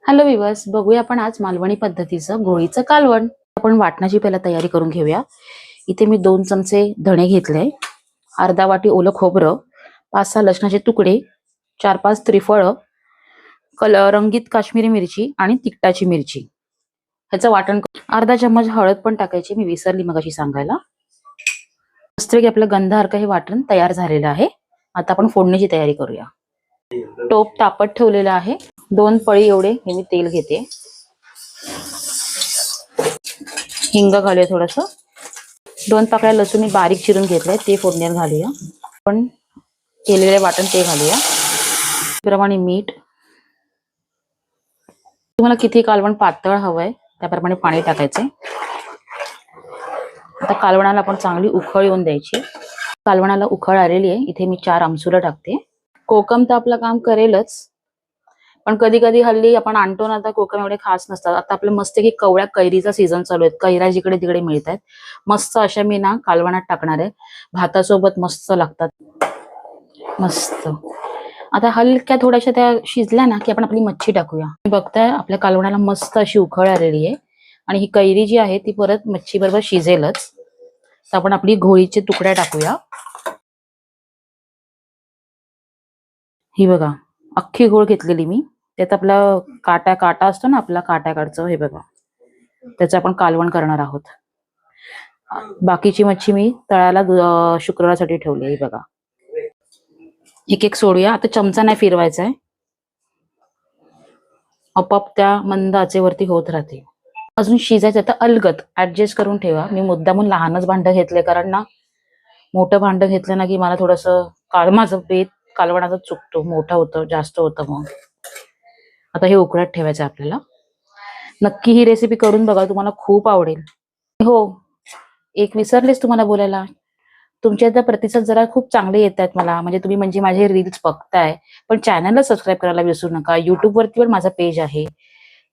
Hello weavers, बघूया आपण आज मालवणी पद्धतीचं गोळीचं कालवण. आपण वाटणाची पहिला तयारी करून घेऊया. इथे मी 2 चमचे धणे घेतले, अर्धा वाटी ओलं खोबरं, 5-6 लसणाचे तुकडे, 4-5 त्रिफळ, रंगीत काश्मीरी मिरची आणि तिखटाची मिरची. ह्याचं वाटण. अर्धा चम्मच हळद पण टाकायची, मी विसरली मगाशी सांगायला. मस्तपैकी आपलं गंधासारखं हे वाटण तयार झालेलं आहे. आता आपण फोडणीची तयारी करूया. टोप तापत ठेवलेला आहे. 2 पळी एवढे हे मी तेल घेते. हिंग घालूया थोडस. 2 पाकळ्या लसूण मी बारीक चिरून घेतलाय, ते फोडण्यात घालूया. आपण केलेले वाटण ते घालूया. प्रमाणे मीठ. तुम्हाला किती कालवण पातळ हवंय त्याप्रमाणे पाणी टाकायचंय. आता कालवणाला आपण चांगली उकळ येऊन द्यायची. कालवणाला उकळ आलेली आहे. इथे मी 4 आमसुलं टाकते. कोकम तर आपलं काम करेलच, पण कधी कधी हल्ली आपण आणतो ना, आता कोकम एवढे खास नसतात. आता आपलं मस्त की कवळ्या कैरीचा सीझन चालू आहे. कैऱ्या जिकडे तिकडे मिळत आहेत. मस्त अशा मी ना कालवणात टाकणार आहे. भातासोबत मस्त लागतात. मस्त. आता हलक्या थोड्याशा त्या शिजल्या ना की आपण आपली मच्छी टाकूया. बघताय आपल्या कालवणाला मस्त अशी उकळ आलेली आहे आणि ही कैरी जी आहे ती परत मच्छी बरोबर शिजेलच. तर आपण आपली घोळीचे तुकड्या टाकूया. ही बघा, अख्खी घोळ घेतलेली मी. त्यात आपला काटा असतो ना, आपला काट्याकडचं, हे बघा, त्याचं आपण कालवण करणार आहोत. बाकीची मच्छी मी तळायला शुक्रवारसाठी ठेवली आहे. बघा, एक एक सोडूया. आता चमचा नाही फिरवायचा आहे, आपोआप त्या मंद आचेवरती होत राहते. अजून शिजायचं तर अलगद ऍडजस्ट करून ठेवा. मी मुद्दामून लहानच भांडं घेतले, कारण ना मोठं भांडं घेतलं ना की मला थोडस माझं पेट कालवणाचा चुकतो, मोठं होतं, जास्त होतं. मग आता हे उकळत ठेवायचं आपल्याला. नक्की ही रेसिपी करून बघा, तुम्हाला खूप आवडेल. हो, एक विसरलेच तुम्हाला बोलायला. तुमचे आता प्रतिसाद जरा खूप चांगले येत आहेत मला, म्हणजे तुम्ही म्हणजे माझे रील्स बघताय, पण चॅनलला सबस्क्राईब करायला विसरू नका. युट्यूब वरती पण माझा पेज आहे,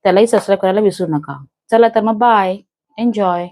त्यालाही सबस्क्राईब करायला विसरू नका. चला तर मग बाय, एन्जॉय.